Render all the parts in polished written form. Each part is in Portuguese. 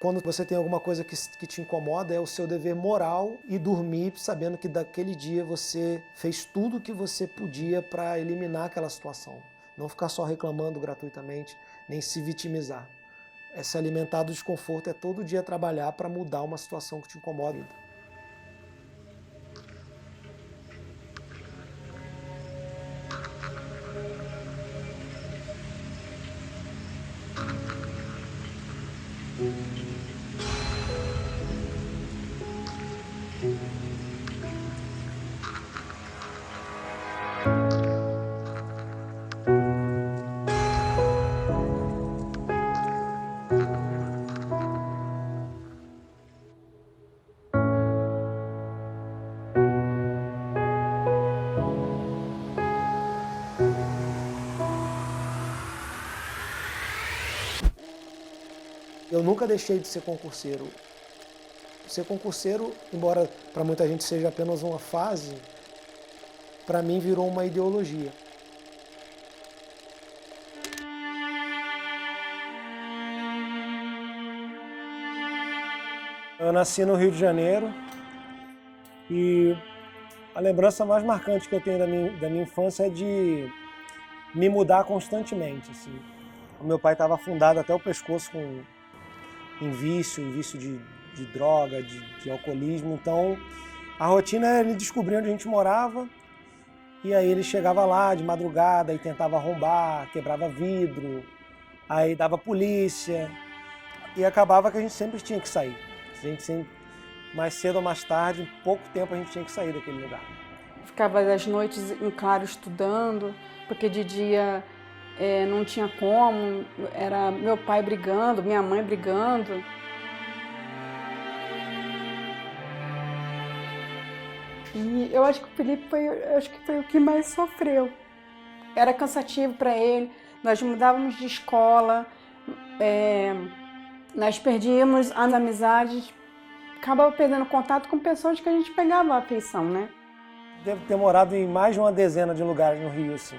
Quando você tem alguma coisa que te incomoda, é o seu dever moral e dormir sabendo que daquele dia você fez tudo o que você podia para eliminar aquela situação. Não ficar só reclamando gratuitamente, nem se vitimizar. É se alimentar do desconforto, é todo dia trabalhar para mudar uma situação que te incomoda. Eu nunca deixei de ser concurseiro. Ser concurseiro, embora para muita gente seja apenas uma fase, para mim virou uma ideologia. Eu nasci no Rio de Janeiro e a lembrança mais marcante que eu tenho da minha infância é de me mudar constantemente. Assim. O meu pai estava afundado até o pescoço em vício de droga, de alcoolismo. Então, a rotina era ele descobrir onde a gente morava e aí ele chegava lá de madrugada e tentava arrombar, quebrava vidro, aí dava polícia e acabava que a gente sempre tinha que sair. A gente sempre, mais cedo ou mais tarde, em pouco tempo a gente tinha que sair daquele lugar. Ficava as noites em claro estudando, porque de dia não tinha como, era meu pai brigando, minha mãe brigando. E eu acho que o Felipe foi o que mais sofreu. Era cansativo para ele, nós mudávamos de escola, nós perdíamos as amizades, acabava perdendo contato com pessoas que a gente pegava a afeição, né? Devo ter morado em mais de uma dezena de lugares no Rio, assim.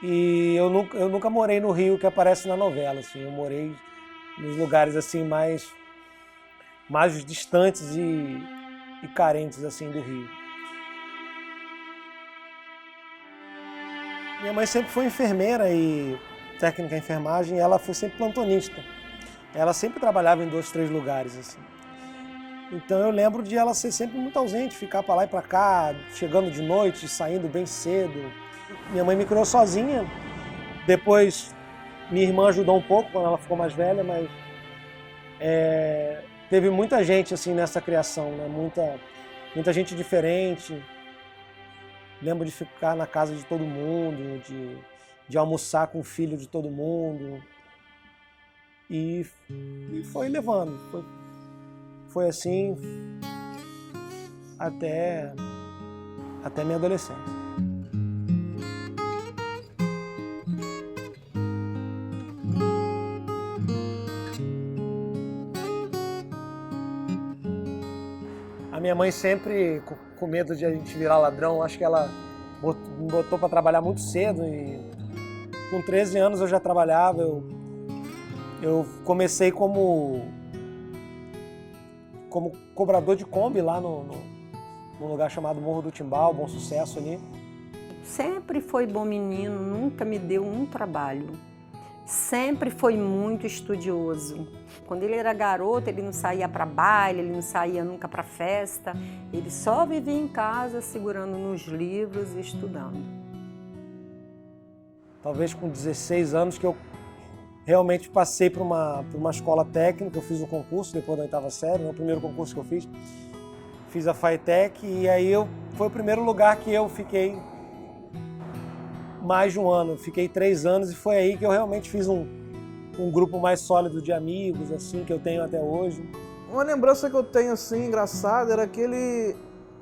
E eu nunca morei no Rio que aparece na novela, assim. Eu morei nos lugares assim mais distantes e carentes assim do Rio. Minha mãe sempre foi enfermeira e técnica em enfermagem, e ela foi sempre plantonista. Ela sempre trabalhava em 2, 3 lugares assim. Então eu lembro de ela ser sempre muito ausente, ficar para lá e para cá, chegando de noite, saindo bem cedo. Minha mãe me criou sozinha. Depois minha irmã ajudou um pouco quando ela ficou mais velha, mas teve muita gente assim nessa criação, né? Muita gente diferente. Lembro de ficar na casa de todo mundo, de almoçar com o filho de todo mundo. E foi levando. Foi assim até minha adolescência. A minha mãe sempre, com medo de a gente virar ladrão, acho que ela me botou para trabalhar muito cedo e com 13 anos eu já trabalhava. Eu comecei como cobrador de Kombi lá num lugar chamado Morro do Timbal, Bom Sucesso ali. Sempre foi bom menino, nunca me deu um trabalho. Sempre foi muito estudioso. Quando ele era garoto, ele não saía para baile, ele não saía nunca para festa. Ele só vivia em casa, segurando nos livros e estudando. Talvez com 16 anos que eu realmente passei por uma escola técnica. Eu fiz o concurso depois da 8ª série, né, o primeiro concurso que eu fiz. Fiz a FATEC e aí foi o primeiro lugar que eu fiquei mais de um ano. Fiquei 3 anos e foi aí que eu realmente fiz um grupo mais sólido de amigos, assim, que eu tenho até hoje. Uma lembrança que eu tenho, assim, engraçada, era que ele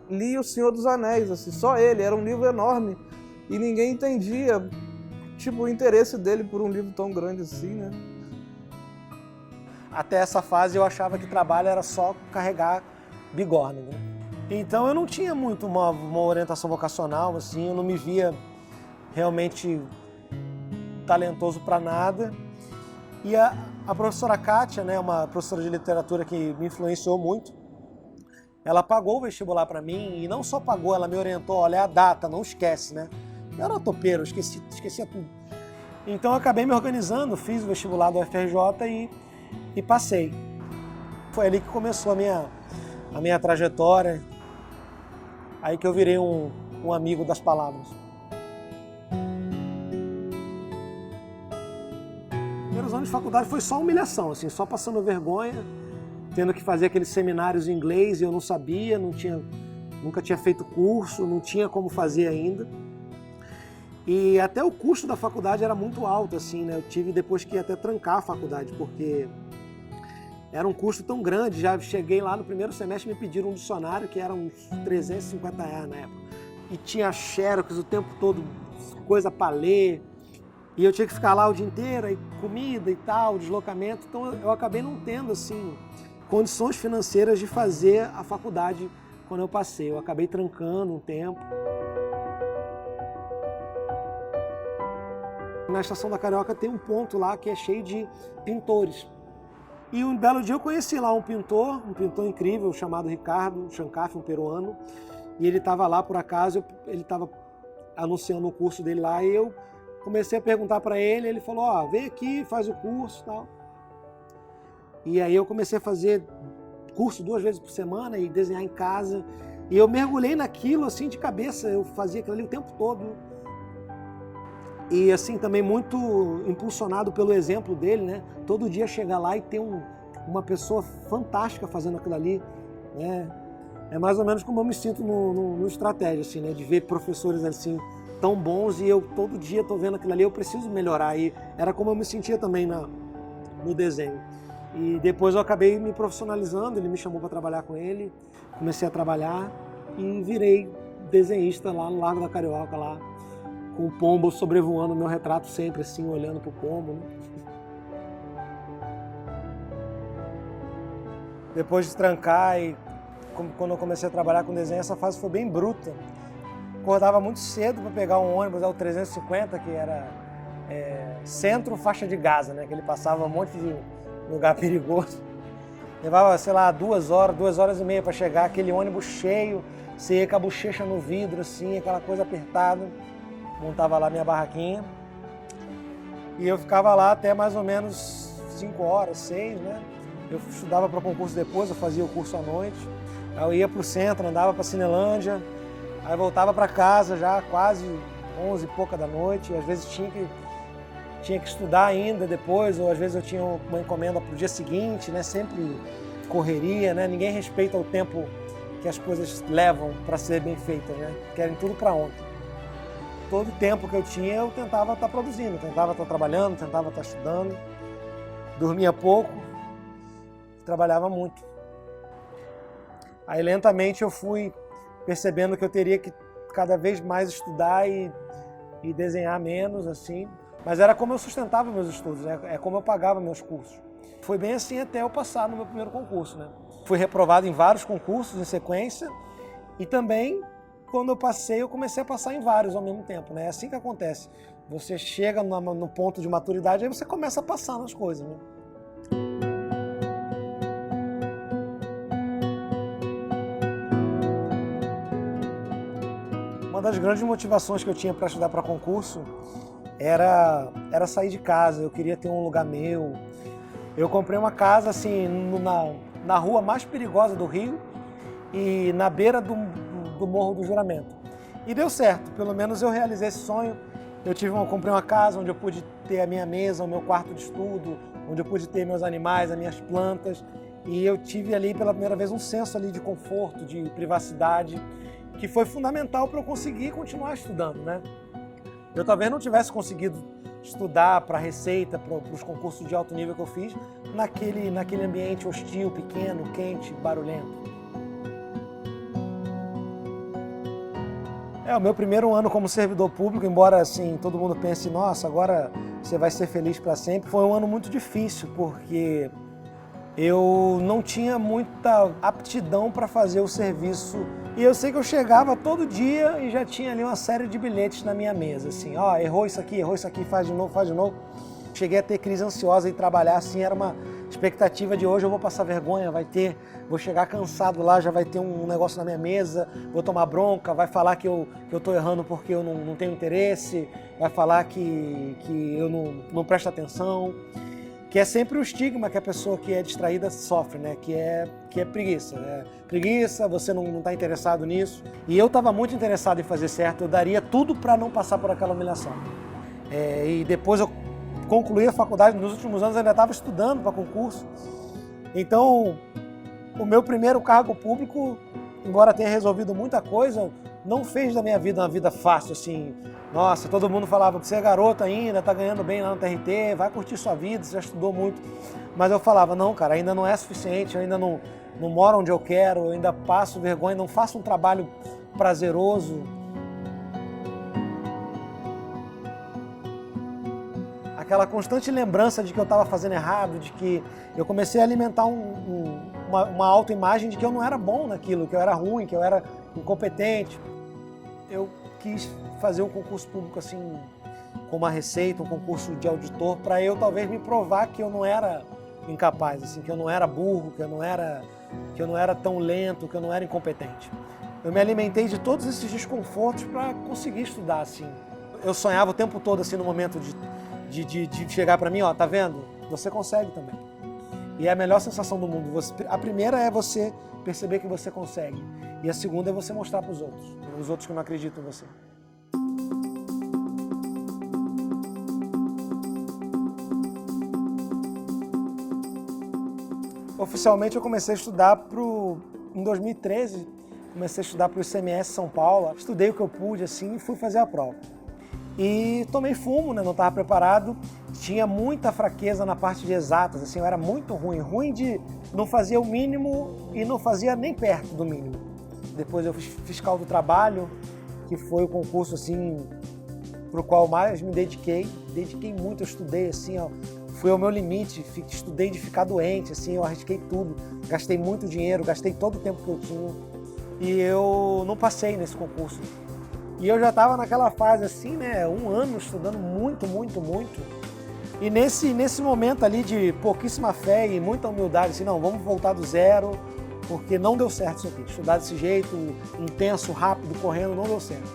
lia O Senhor dos Anéis, assim, só ele, era um livro enorme e ninguém entendia, tipo, o interesse dele por um livro tão grande assim, né? Até essa fase eu achava que trabalho era só carregar bigorna, né? Então eu não tinha muito uma orientação vocacional, assim, eu não me via realmente talentoso para nada. E A professora Kátia, né, uma professora de literatura que me influenciou muito, ela pagou o vestibular para mim e não só pagou, ela me orientou, olha, é a data, não esquece, né? Eu era topeiro, esquecia tudo. Então eu acabei me organizando, fiz o vestibular do UFRJ e passei. Foi ali que começou a minha trajetória, aí que eu virei um amigo das palavras. Primeiros anos de faculdade foi só humilhação, assim, só passando vergonha, tendo que fazer aqueles seminários em inglês e eu não sabia, nunca tinha feito curso, não tinha como fazer ainda. E até o custo da faculdade era muito alto, assim, né? Eu tive depois que até trancar a faculdade, porque era um custo tão grande. Já cheguei lá no primeiro semestre e me pediram um dicionário que era uns R$350 na época. E tinha xerox o tempo todo, coisa para ler. E eu tinha que ficar lá o dia inteiro, aí comida e tal, deslocamento. Então eu acabei não tendo, assim, condições financeiras de fazer a faculdade quando eu passei. Eu acabei trancando um tempo. Na Estação da Carioca tem um ponto lá que é cheio de pintores. E um belo dia eu conheci lá um pintor incrível chamado Ricardo Chancaf, um peruano. E ele estava lá por acaso, ele estava anunciando o curso dele lá e eu comecei a perguntar para ele, ele falou, ó, vem aqui, faz o curso e tal. E aí eu comecei a fazer curso 2 vezes por semana e desenhar em casa. E eu mergulhei naquilo assim de cabeça, eu fazia aquilo ali o tempo todo. E assim também muito impulsionado pelo exemplo dele, né? Todo dia chegar lá e ter uma pessoa fantástica fazendo aquilo ali, né? É mais ou menos como eu me sinto no Estratégia, assim, né? De ver professores assim tão bons e eu todo dia estou vendo aquilo ali, eu preciso melhorar. E era como eu me sentia também no desenho. E depois eu acabei me profissionalizando, ele me chamou para trabalhar com ele, comecei a trabalhar e virei desenhista lá no Largo da Carioca, lá, com o pombo sobrevoando o meu retrato sempre assim, olhando pro pombo, né? Depois de trancar e quando eu comecei a trabalhar com desenho, essa fase foi bem bruta. Acordava muito cedo para pegar um ônibus, o 350, que era centro faixa de Gaza, né? Que ele passava um monte de lugar perigoso. Levava, sei lá, 2 horas e meia para chegar, aquele ônibus cheio, você ia com a bochecha no vidro, assim, aquela coisa apertada. Montava lá minha barraquinha. E eu ficava lá até mais ou menos 5 horas, 6, né? Eu estudava para o concurso depois, eu fazia o curso à noite. Aí eu ia para o centro, andava para Cinelândia, aí voltava para casa já quase 11 e pouca da noite. E às vezes tinha que estudar ainda depois, ou às vezes eu tinha uma encomenda para o dia seguinte, né? Sempre correria, né? Ninguém respeita o tempo que as coisas levam para ser bem feitas, né? Querem tudo para ontem. Todo o tempo que eu tinha, eu tentava estar produzindo, tentava estar trabalhando, tentava estar estudando. Dormia pouco, trabalhava muito. Aí lentamente eu fui percebendo que eu teria que cada vez mais estudar e desenhar menos, assim. Mas era como eu sustentava meus estudos, né? É como eu pagava meus cursos. Foi bem assim até eu passar no meu primeiro concurso, né? Fui reprovado em vários concursos em sequência e também, quando eu passei, eu comecei a passar em vários ao mesmo tempo, né? É assim que acontece. Você chega no ponto de maturidade, aí você começa a passar nas coisas, né? Uma das grandes motivações que eu tinha para estudar para concurso era sair de casa. Eu queria ter um lugar meu. Eu comprei uma casa assim na rua mais perigosa do Rio e na beira do Morro do Juramento. E deu certo, pelo menos eu realizei esse sonho. Eu comprei uma casa onde eu pude ter a minha mesa, o meu quarto de estudo, onde eu pude ter meus animais, as minhas plantas. E eu tive ali pela primeira vez um senso ali de conforto, de privacidade, que foi fundamental para eu conseguir continuar estudando, né? Eu talvez não tivesse conseguido estudar para a Receita, para os concursos de alto nível que eu fiz, naquele ambiente hostil, pequeno, quente, barulhento. O meu primeiro ano como servidor público, embora assim todo mundo pense, nossa, agora você vai ser feliz para sempre, foi um ano muito difícil, porque eu não tinha muita aptidão para fazer o serviço. E eu sei que eu chegava todo dia e já tinha ali uma série de bilhetes na minha mesa, assim, ó, errou isso aqui, faz de novo. cheguei a ter crise ansiosa em trabalhar assim, era uma expectativa de hoje eu vou passar vergonha, vou chegar cansado lá, já vai ter um negócio na minha mesa, vou tomar bronca, vai falar que eu tô errando porque eu não tenho interesse, vai falar que eu não presto atenção, que é sempre o estigma que a pessoa que é distraída sofre, né? Que é preguiça, né? Preguiça, você não está interessado nisso. E eu estava muito interessado em fazer certo, eu daria tudo para não passar por aquela humilhação. E depois eu concluí a faculdade, nos últimos anos eu ainda estava estudando para concurso. Então, o meu primeiro cargo público, embora tenha resolvido muita coisa, não fez da minha vida uma vida fácil, assim. Nossa, todo mundo falava que você é garota ainda, tá ganhando bem lá no TRT, vai curtir sua vida, você já estudou muito. Mas eu falava, não, cara, ainda não é suficiente, eu ainda não moro onde eu quero, eu ainda passo vergonha, não faço um trabalho prazeroso. Aquela constante lembrança de que eu estava fazendo errado, de que eu comecei a alimentar uma autoimagem de que eu não era bom naquilo, que eu era ruim, que eu era incompetente. Eu quis fazer um concurso público assim, com uma receita, um concurso de auditor, para eu talvez me provar que eu não era incapaz, assim, que eu não era burro, que eu não era tão lento, que eu não era incompetente. Eu me alimentei de todos esses desconfortos para conseguir estudar, assim. Eu sonhava o tempo todo, assim, no momento de chegar para mim, ó, tá vendo? Você consegue também. E é a melhor sensação do mundo. A primeira é você perceber que você consegue. E a segunda é você mostrar para os outros que não acreditam em você. Oficialmente eu comecei a estudar em 2013, comecei a estudar para o ICMS São Paulo. Estudei o que eu pude assim e fui fazer a prova. E tomei fumo, né? Não estava preparado, tinha muita fraqueza na parte de exatas, assim, eu era muito ruim de não fazia o mínimo e não fazia nem perto do mínimo. Depois eu fiz fiscal do trabalho, que foi o concurso assim para o qual mais me dediquei muito, eu estudei assim, ó, fui ao meu limite, estudei de ficar doente, assim, eu arrisquei tudo, gastei muito dinheiro, gastei todo o tempo que eu tinha e eu não passei nesse concurso. E eu já estava naquela fase assim, né, 1 ano estudando muito. E nesse momento ali de pouquíssima fé e muita humildade, assim, não, vamos voltar do zero, porque não deu certo isso aqui. Estudar desse jeito, intenso, rápido, correndo, não deu certo.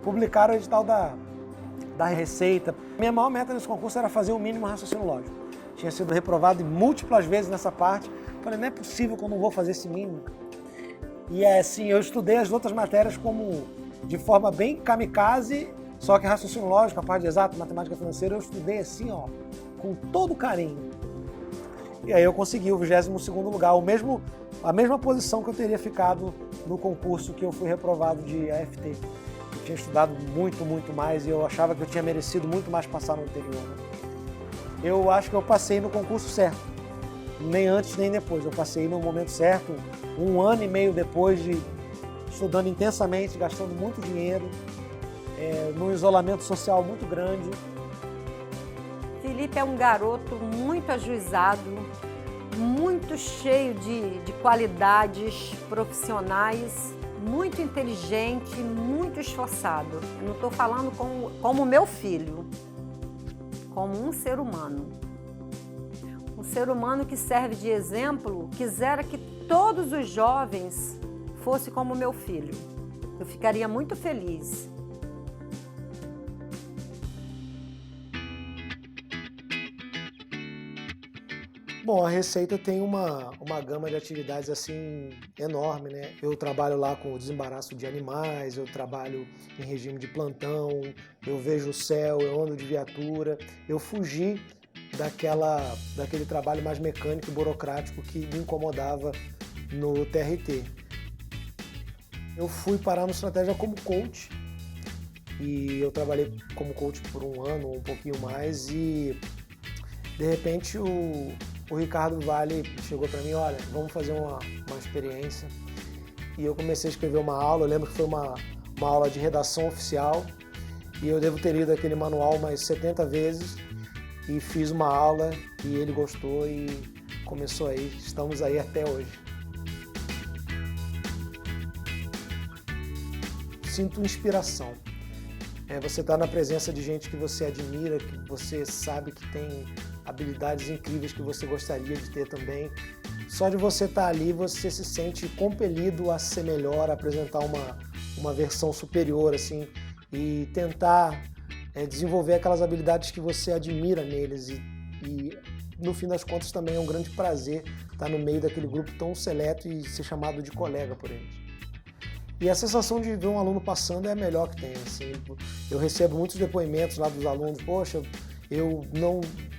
Publicaram o edital da Receita. Minha maior meta nesse concurso era fazer o mínimo raciocínio lógico. Tinha sido reprovado múltiplas vezes nessa parte. Falei, não é possível que eu não vou fazer esse mínimo. E assim, eu estudei as outras matérias de forma bem kamikaze, só que raciocínio lógico, a parte de exato, matemática financeira, eu estudei assim, ó, com todo carinho. E aí eu consegui o 22º lugar, a mesma posição que eu teria ficado no concurso que eu fui reprovado de AFT. Eu tinha estudado muito mais e eu achava que eu tinha merecido muito mais passar no anterior. Eu acho que eu passei no concurso certo. Nem antes nem depois, eu passei no momento certo, 1 ano e meio depois de estudando intensamente, gastando muito dinheiro, num isolamento social muito grande. Felipe é um garoto muito ajuizado, muito cheio de qualidades profissionais, muito inteligente, muito esforçado. Eu não estou falando como meu filho, como um ser humano. Um ser humano que serve de exemplo, quisera que todos os jovens fossem como meu filho. Eu ficaria muito feliz. Bom, a Receita tem uma gama de atividades assim enorme, né? Eu trabalho lá com o desembaraço de animais, eu trabalho em regime de plantão, eu vejo o céu, eu ando de viatura, eu fugi daquele trabalho mais mecânico e burocrático que me incomodava no TRT. Eu fui parar no Estratégia como coach e eu trabalhei como coach por 1 ano, um pouquinho mais e de repente o Ricardo Vale chegou para mim, olha, vamos fazer uma experiência. E eu comecei a escrever uma aula, eu lembro que foi uma aula de redação oficial e eu devo ter lido aquele manual umas 70 vezes e fiz uma aula e ele gostou e começou aí, estamos aí até hoje. Sinto inspiração. você tá na presença de gente que você admira, que você sabe que tem habilidades incríveis que você gostaria de ter também. Só de você estar ali, você se sente compelido a ser melhor, a apresentar uma versão superior, assim, e tentar desenvolver aquelas habilidades que você admira neles. E no fim das contas também é um grande prazer estar no meio daquele grupo tão seleto e ser chamado de colega por eles. E a sensação de ver um aluno passando é a melhor que tem. Assim. Eu recebo muitos depoimentos lá dos alunos, poxa, eu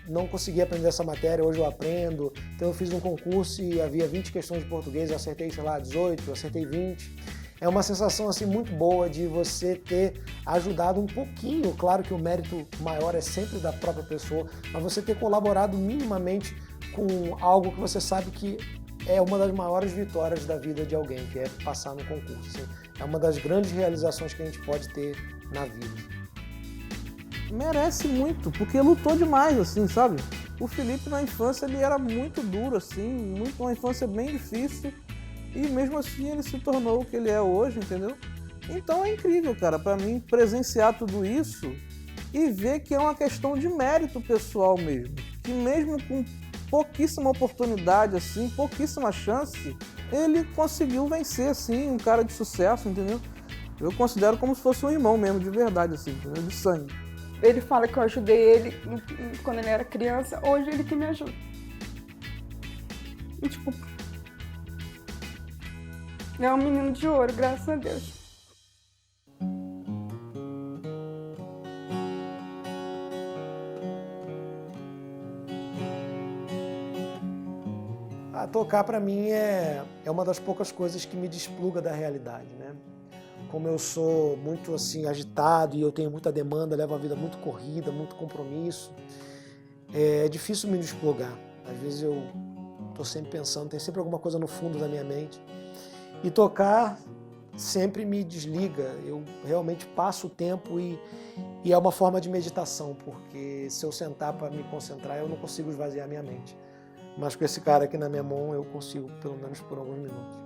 não consegui aprender essa matéria, hoje eu aprendo. Então eu fiz um concurso e havia 20 questões de português, eu acertei, sei lá, 18, eu acertei 20. É uma sensação assim muito boa de você ter ajudado um pouquinho, claro que o mérito maior é sempre da própria pessoa, mas você ter colaborado minimamente com algo que você sabe que é uma das maiores vitórias da vida de alguém, que é passar no concurso. Assim. É uma das grandes realizações que a gente pode ter na vida. Merece muito, porque lutou demais, assim, sabe? O Felipe na infância ele era muito duro, assim, uma infância bem difícil, e mesmo assim ele se tornou o que ele é hoje, entendeu? Então é incrível, cara, pra mim presenciar tudo isso e ver que é uma questão de mérito pessoal mesmo, que mesmo com pouquíssima oportunidade, assim, pouquíssima chance, ele conseguiu vencer, assim, um cara de sucesso, entendeu? Eu considero como se fosse um irmão mesmo, de verdade, assim, entendeu? De sangue. Ele fala que eu ajudei ele quando ele era criança, hoje ele que me ajuda. E, tipo, é um menino de ouro, graças a Deus. Tocar para mim é uma das poucas coisas que me despluga da realidade, né? Como eu sou muito assim agitado e eu tenho muita demanda, levo a vida muito corrida, muito compromisso, é difícil me desplugar. Às vezes eu estou sempre pensando, tem sempre alguma coisa no fundo da minha mente. E tocar sempre me desliga, eu realmente passo o tempo e é uma forma de meditação, porque se eu sentar para me concentrar, eu não consigo esvaziar minha mente. Mas com esse cara aqui na minha mão, eu consigo, pelo menos por alguns minutos.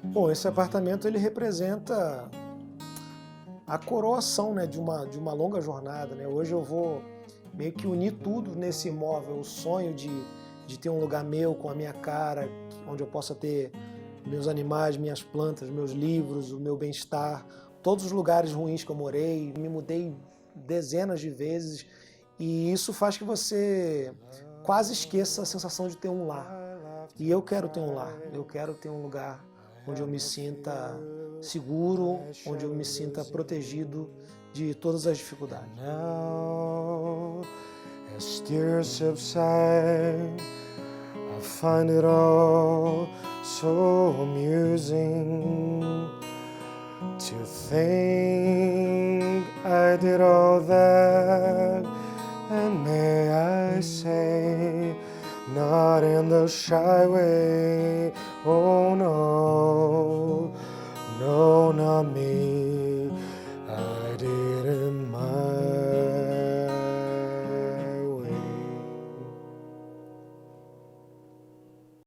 Bom, esse apartamento ele representa a coroação, né, de uma longa jornada, né? Hoje eu vou meio que unir tudo nesse imóvel, o sonho de ter um lugar meu com a minha cara, onde eu possa ter meus animais, minhas plantas, meus livros, o meu bem-estar, todos os lugares ruins que eu morei, me mudei dezenas de vezes e isso faz que você quase esqueça a sensação de ter um lar. E eu quero ter um lar, eu quero ter um lugar onde eu me sinta seguro, onde eu me sinta protegido de todas as dificuldades. Now, as tears subside, I find it all so amusing to think I did all that, and may I say, not in the shy way, oh no.